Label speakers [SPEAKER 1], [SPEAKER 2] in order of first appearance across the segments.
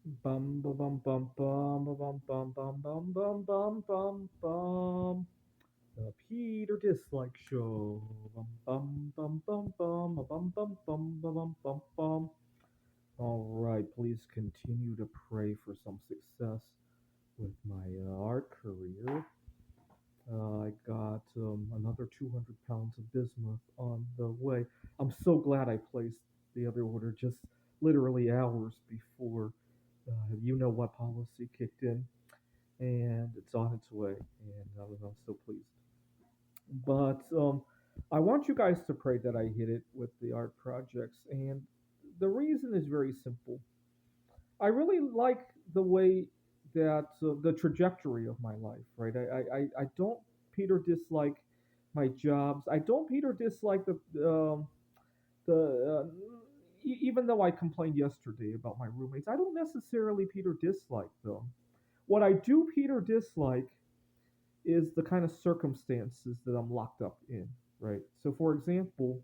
[SPEAKER 1] Bum ba bum bum bum ba bum bum bum bum bum bum bum bum. The Peter Dislike Show. Bum bum bum bum bum ba bum bum bum ba bum bum bum. All right, please continue to pray for some success with my art career. I got another 200 pounds of bismuth on the way. I'm so glad I placed the other order just literally hours before you know what policy kicked in, and it's on its way, and I'm so pleased. But I want you guys to pray that I hit it with the art projects, and the reason is very simple. I really like the way that the trajectory of my life, right? I don't Peter dislike my jobs. I don't Peter dislike the even though I complained yesterday about my roommates, I don't necessarily Peter dislike them. What I do Peter dislike is the kind of circumstances that I'm locked up in, right? So, for example,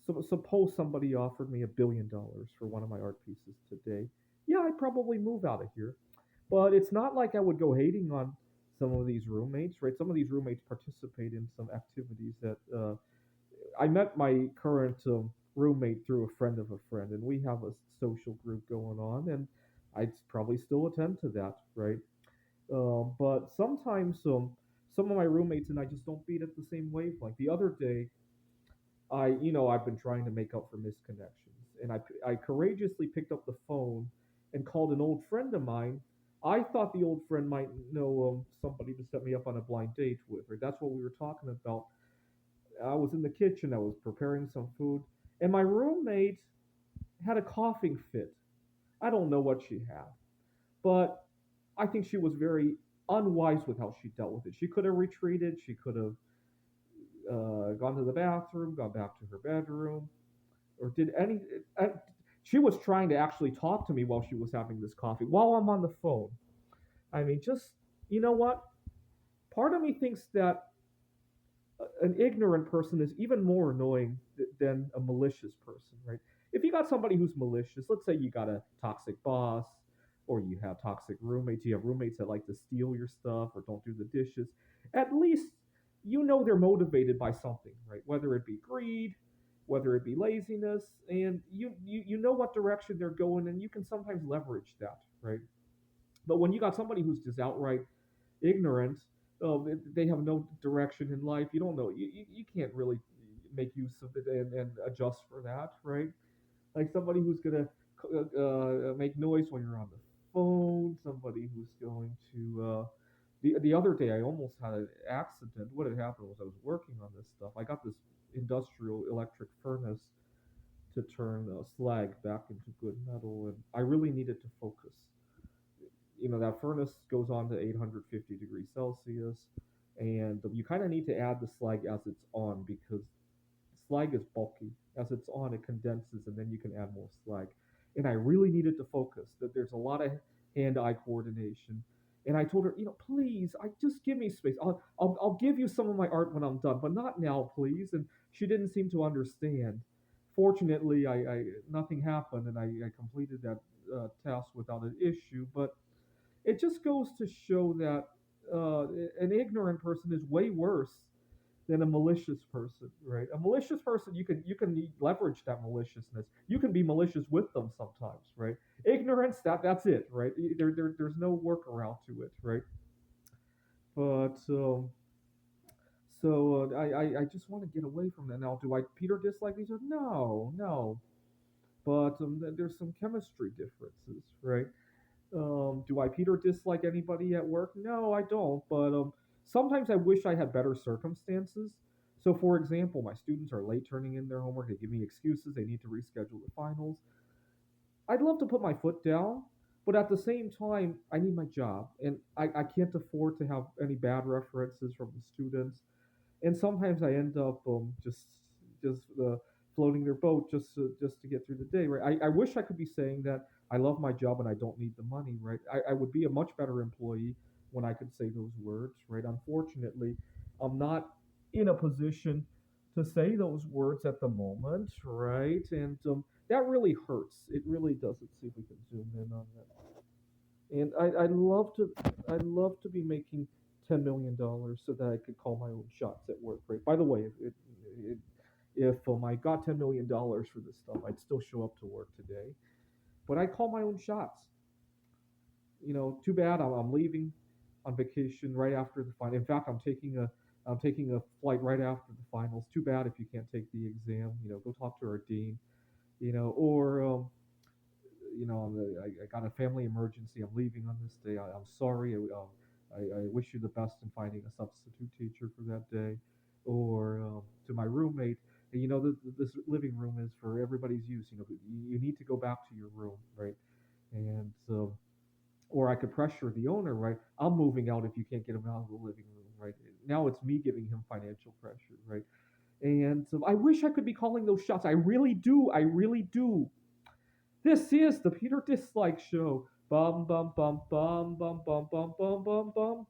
[SPEAKER 1] suppose somebody offered me $1 billion for one of my art pieces today. Yeah, I'd probably move out of here. But it's not like I would go hating on some of these roommates, right? Some of these roommates participate in some activities that I met my current roommate through a friend of a friend, and we have a social group going on, and I'd probably still attend to that, right? But sometimes some of my roommates and I just don't beat at the same wavelength. The other day, I've been trying to make up for missed connections, and I courageously picked up the phone and called an old friend of mine. I thought the old friend might know somebody to set me up on a blind date with, or that's what we were talking about. I was in the kitchen, I was preparing some food, and my roommate had a coughing fit. I don't know what she had, but I think she was very unwise with how she dealt with it. She could have retreated. She could have gone to the bathroom, gone back to her bedroom, or did any. Uh, she was trying to actually talk to me while she was having this coffee, while I'm on the phone. I mean, just, you know what? Part of me thinks that an ignorant person is even more annoying than a malicious person, right? If you got somebody who's malicious, let's say you got a toxic boss, or you have toxic roommates, you have roommates that like to steal your stuff or don't do the dishes, at least you know they're motivated by something, right? Whether it be greed, whether it be laziness, and you know what direction they're going, and you can sometimes leverage that, right? But when you got somebody who's just outright ignorant, they have no direction in life. You don't know. You can't really make use of it and adjust for that, right? Like somebody who's gonna make noise when you're on the phone. Somebody who's going to. The other day, I almost had an accident. What had happened was I was working on this stuff. I got this industrial electric furnace to turn slag back into good metal, and I really needed to focus. That furnace goes on to 850 degrees Celsius, and you kind of need to add the slag as it's on because slag is bulky. As it's on, it condenses, and then you can add more slag. And I really needed to focus. That there's a lot of hand-eye coordination. And I told her, please, I just give me space. I'll give you some of my art when I'm done, but not now, please. And she didn't seem to understand. Fortunately, I nothing happened, and I completed that task without an issue. But it just goes to show that uh, an ignorant person is way worse than a malicious person, right? A malicious person, you can leverage that maliciousness. You can be malicious with them sometimes, right? Ignorance, that's it, right? There's no workaround to it, right? But I just want to get away from that now. Do I Peter dislike these? No, no. But there's some chemistry differences, right? Do I Peter dislike anybody at work? No, I don't. But sometimes I wish I had better circumstances. So, for example, my students are late turning in their homework. They give me excuses. They need to reschedule the finals. I'd love to put my foot down, but at the same time, I need my job, and I can't afford to have any bad references from the students. And sometimes I end up just floating their boat just to get through the day, right? I wish I could be saying that I love my job and I don't need the money, right? I would be a much better employee when I could say those words, right? Unfortunately, I'm not in a position to say those words at the moment, right? And That really hurts. It really does. Let's see if we can zoom in on that. And I'd love to be making $10 million so that I could call my own shots at work. Right. By the way, if I got $10 million for this stuff, I'd still show up to work today. But I call my own shots. Too bad I'm leaving on vacation right after the final. In fact, I'm taking a flight right after the finals. Too bad if you can't take the exam. Go talk to our dean. Or I got a family emergency. I'm leaving on this day. I'm sorry. I wish you the best in finding a substitute teacher for that day. Or to my roommate, this living room is for everybody's use. You need to go back to your room, right? And or I could pressure the owner, right? I'm moving out if you can't get him out of the living room, right? Now it's me giving him financial pressure, right? And so I wish I could be calling those shots. I really do. I really do. This is the Peter Dislike Show. Bum bum bum bum bum bum bum bum bum bum